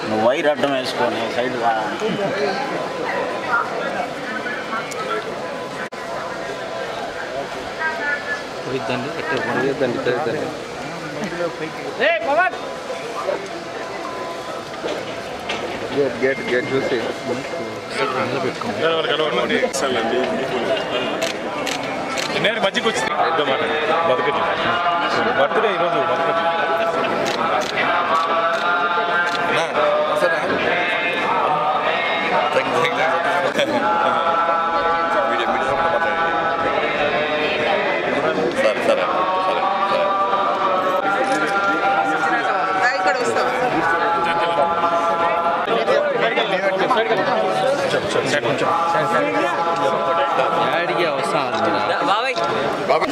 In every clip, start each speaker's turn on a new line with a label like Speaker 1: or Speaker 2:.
Speaker 1: నువ్వు వైర్ అడ్డం వేసుకొని సైడ్ రా.
Speaker 2: గేట్ చూసి
Speaker 3: నేను మధ్యకి వచ్చింది పెద్ద మాట బతుకటి బర్త్డే ఈరోజు బతుకటి
Speaker 2: సరే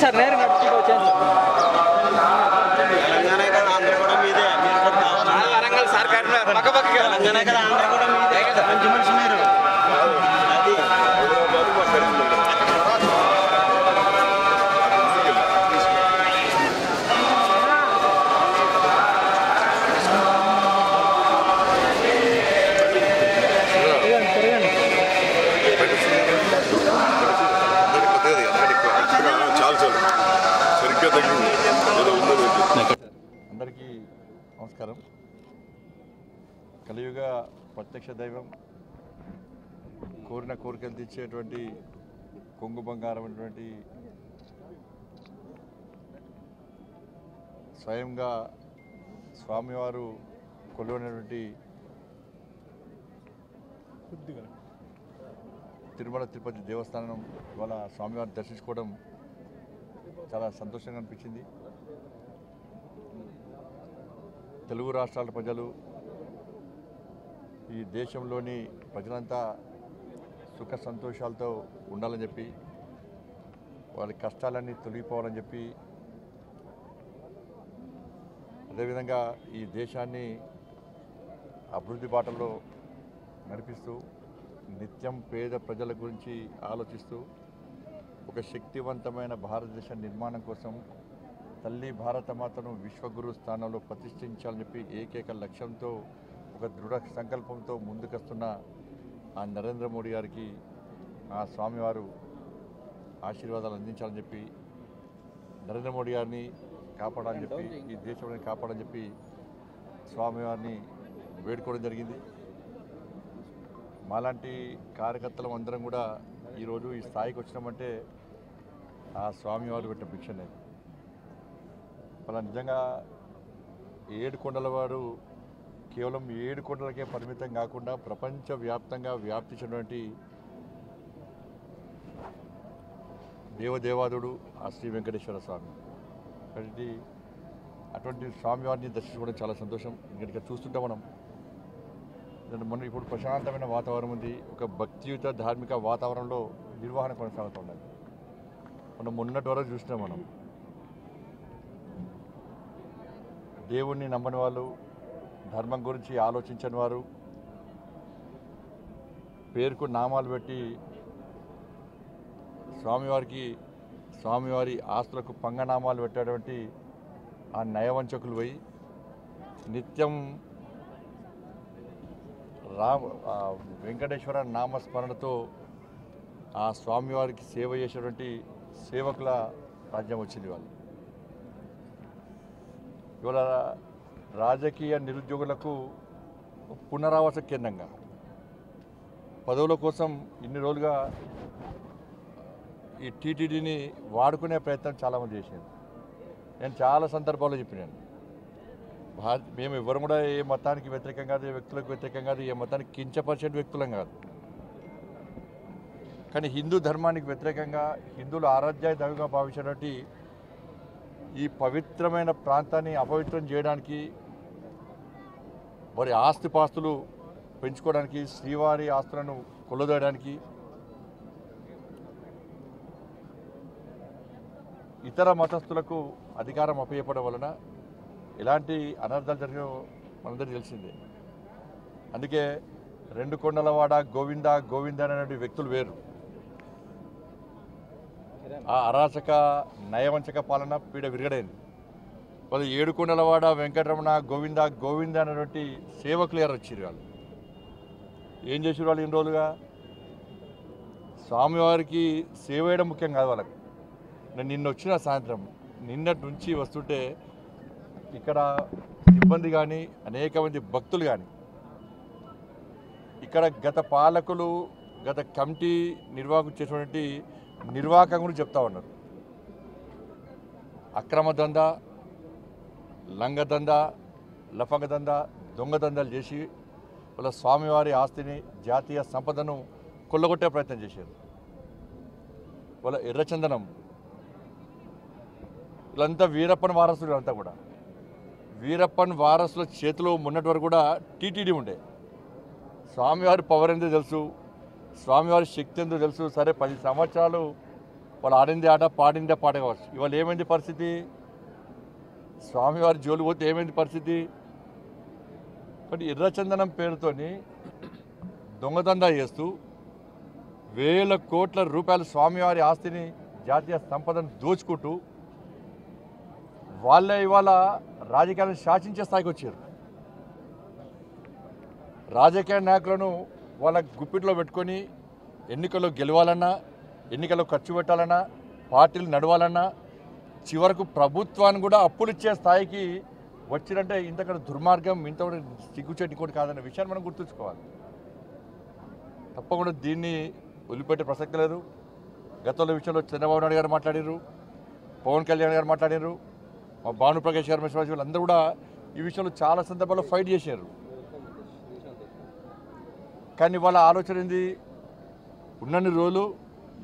Speaker 4: సార్ నేరుగా వరంగల్ సర్కార్ పక్క పక్క మంచి మనిషి మీరు
Speaker 2: అందరికీ నమస్కారం. కలియుగ ప్రత్యక్ష దైవం, కోరిన కోరికలు తీర్చేటువంటి కొంగు బంగారం అటువంటి స్వయంగా స్వామివారు కొలువైనటువంటి తిరుమల తిరుపతి దేవస్థానం ఇవాళ స్వామివారిని దర్శించుకోవడం చాలా సంతోషంగా అనిపించింది. తెలుగు రాష్ట్రాల ప్రజలు, ఈ దేశంలోని ప్రజలంతా సుఖ సంతోషాలతో ఉండాలని చెప్పి, వాళ్ళ కష్టాలన్నీ తొలగిపోవాలని చెప్పి, అదేవిధంగా ఈ దేశాన్ని అభివృద్ధి బాటలో నడిపిస్తూ నిత్యం పేద ప్రజల గురించి ఆలోచిస్తూ ఒక శక్తివంతమైన భారతదేశ నిర్మాణం కోసం తల్లి భారతమాతను విశ్వగురు స్థానంలో ప్రతిష్ఠించాలని చెప్పి ఏకైక లక్ష్యంతో ఒక దృఢ సంకల్పంతో ముందుకొస్తున్న ఆ నరేంద్ర మోడీ గారికి ఆ స్వామివారు ఆశీర్వాదాలు అందించాలని చెప్పి, నరేంద్ర మోడీ గారిని కాపాడాలని చెప్పి, ఈ దేశంలో కాపాడని చెప్పి స్వామివారిని వేడుకోవడం జరిగింది. మాలాంటి కార్యకర్తలం అందరం కూడా ఈరోజు ఈ స్థాయికి వచ్చినామంటే ఆ స్వామివారు పెట్టిన భిక్షనే. అలా నిజంగా 7 కొండల వారు కేవలం 7 కొండలకే పరిమితం కాకుండా ప్రపంచవ్యాప్తంగా వ్యాప్తి చెందినటువంటి దేవదేవాదుడు ఆ శ్రీ వెంకటేశ్వర స్వామి. కాబట్టి అటువంటి స్వామివారిని దర్శించుకోవడం చాలా సంతోషం. ఇక్కడ చూస్తుంటే మనం ఇప్పుడు ప్రశాంతమైన వాతావరణం ఉంది. ఒక భక్తియుత ధార్మిక వాతావరణంలో నిర్వహణ కొనసాగుతున్నది. మనం మొన్నటి వరకు చూసినాం. మనం దేవుణ్ణి నమ్మని వాళ్ళు, ధర్మం గురించి ఆలోచించని వారు, పేరుకు నామాలు పెట్టి స్వామివారి ఆస్తులకు పంగనామాలు పెట్టేటువంటి ఆ నయవంచకులు పోయి నిత్యం వెంకటేశ్వర నామస్మరణతో ఆ స్వామివారికి సేవ చేసేటువంటి సేవకుల రాజ్యం వచ్చింది. వాళ్ళు ఇవాళ రాజకీయ నిరుద్యోగులకు పునరావాస కేంద్రంగా పదవుల కోసం ఇన్ని రోజులుగా ఈ టీటీడీని వాడుకునే ప్రయత్నం చాలామంది చేశారు. నేను చాలా సందర్భాల్లో చెప్పినాను, మేము ఎవరు కూడా ఏ మతానికి వ్యతిరేకం కాదు, ఏ వ్యక్తులకు వ్యతిరేకం కాదు, ఏ మతానికి కించపరిచే వ్యక్తులం కాదు. కానీ హిందూ ధర్మానికి వ్యతిరేకంగా, హిందువులు ఆరాధ్య దైవంగా భావించినటువంటి ఈ పవిత్రమైన ప్రాంతాన్ని అపవిత్రం చేయడానికి, వారి ఆస్తిపాస్తులు పెంచుకోవడానికి, శ్రీవారి ఆస్తులను కొల్లదోయడానికి, ఇతర మతస్థులకు అధికారం అప్పచెప్పడం వలన ఎలాంటి అనర్థాలు జరిగినో మనందరికీ తెలిసిందే. అందుకే 2 కొండలవాడ గోవింద గోవింద అనే వ్యక్తులు వేరు. ఆ అరాచక నయవంచక పాలన పీడ విరగడైంది. వాళ్ళు ఏడుకొండలవాడ వెంకటరమణ గోవింద గోవింద అనేటువంటి సేవకులు ఎవరు వచ్చారు వాళ్ళు ఏం చేసారు వాళ్ళు ఇన్ని రోజులుగా స్వామివారికి సేవ చేయడం ముఖ్యం కాదు వాళ్ళకి నేను నిన్న వచ్చిన సాయంత్రం నిన్నటి నుంచి వస్తుంటే ఇక్కడ సిబ్బంది కానీ అనేక మంది భక్తులు కానీ ఇక్కడ గత పాలకులు గత కమిటీ నిర్వాహకులు చేసినటువంటి నిర్వాహకం గురించి చెప్తా ఉన్నారు అక్రమ దందా లంగ దందా లఫంగ దందా దొంగ దందాలు చేసి వాళ్ళ స్వామివారి ఆస్తిని జాతీయ సంపదను కొల్లగొట్టే ప్రయత్నం చేశారు వాళ్ళ ఎర్రచందనం వీళ్ళంతా వీరప్పన్ వారసులు అంతా కూడా వీరప్పన్ వారసుల చేతిలో మొన్నటి వరకు కూడా టీటీడీ ఉండే స్వామివారి పవర్ ఎంతో తెలుసు స్వామివారి శక్తి ఎంతో తెలుసు సరే 10 సంవత్సరాలు వాళ్ళు ఆడింది ఆట పాడిందే పాట కావచ్చు ఇవాళ ఏమైంది పరిస్థితి స్వామివారి జోలు పోతే ఏమైంది పరిస్థితి కాబట్టి ఎర్రచందనం పేరుతోని దొంగదందా చేస్తూ వేల కోట్ల రూపాయల స్వామివారి ఆస్తిని జాతీయ సంపదను దోచుకుంటూ వాళ్ళే ఇవాళ రాజకీయాలను శాసించే స్థాయికి వచ్చారు రాజకీయ నాయకులను వాళ్ళ గుప్పిట్లో పెట్టుకొని ఎన్నికల్లో గెలవాలన్నా ఎన్నికల్లో ఖర్చు పెట్టాలన్నా పార్టీలు నడవాలన్నా చివరకు ప్రభుత్వాన్ని కూడా అప్పులు ఇచ్చే స్థాయికి వచ్చినంటే ఇంతకన్నా దుర్మార్గం ఇంత కూడా సిగ్గుచేటి కూడా కాదన్న విషయాన్ని మనం గుర్తుంచుకోవాలి తప్పకుండా దీన్ని వదిలిపెట్టే ప్రసక్తి లేదు గతంలో విషయంలో చంద్రబాబు నాయుడు గారు మాట్లాడారు పవన్ కళ్యాణ్ గారు మాట్లాడారు మా భానుప్రకాష్ గారు వీళ్ళందరూ కూడా ఈ విషయంలో చాలా సందర్భాల్లో ఫైట్ చేశారు కానీ వాళ్ళ ఆలోచన ఏంది ఉన్నన్ని రోజులు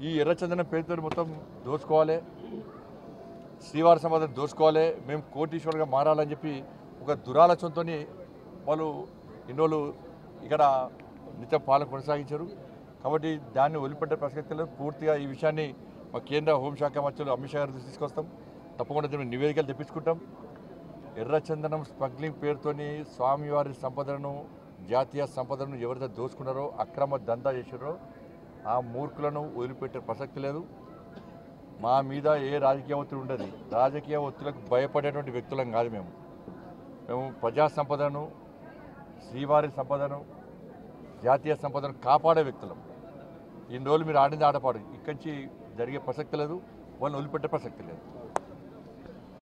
Speaker 2: ఈ ఎర్రచందనం పేరుతో మొత్తం దోచుకోవాలి శ్రీవారి సంపదను దోచుకోవాలి మేము కోటీశ్వరులుగా మారాలని చెప్పి ఒక దురాలోచనతో వాళ్ళు ఇన్ని రోజులు ఇక్కడ నిత్యం పాలన కొనసాగించారు కాబట్టి దాన్ని వదిలిపెట్టే ప్రసక్తి లేదు పూర్తిగా ఈ విషయాన్ని మా కేంద్ర హోంశాఖ మంత్రులు అమిత్ షా గారు తీసుకొస్తాం తప్పకుండా దీన్ని నివేదికలు తెప్పించుకుంటాం ఎర్రచందనం స్మగ్లింగ్ పేరుతోని స్వామివారి సంపదను జాతీయ సంపదను ఎవరైతే దోచుకున్నారో అక్రమ దందా చేశారో ఆ మూర్ఖులను వదిలిపెట్టే ప్రసక్తి లేదు మా మీద ఏ రాజకీయ ఒత్తిడి ఉండదు రాజకీయ ఒత్తిడిలకు భయపడేటువంటి వ్యక్తులం కాదు మేము ప్రజా సంపదను శ్రీవారి సంపదను జాతీయ సంపదను కాపాడే వ్యక్తులం ఇన్ని రోజులు మీరు ఆడింది ఆడపాడు ఇక్కడి నుంచి జరిగే ప్రసక్తి లేదు వాళ్ళని వదిలిపెట్టే ప్రసక్తి లేదు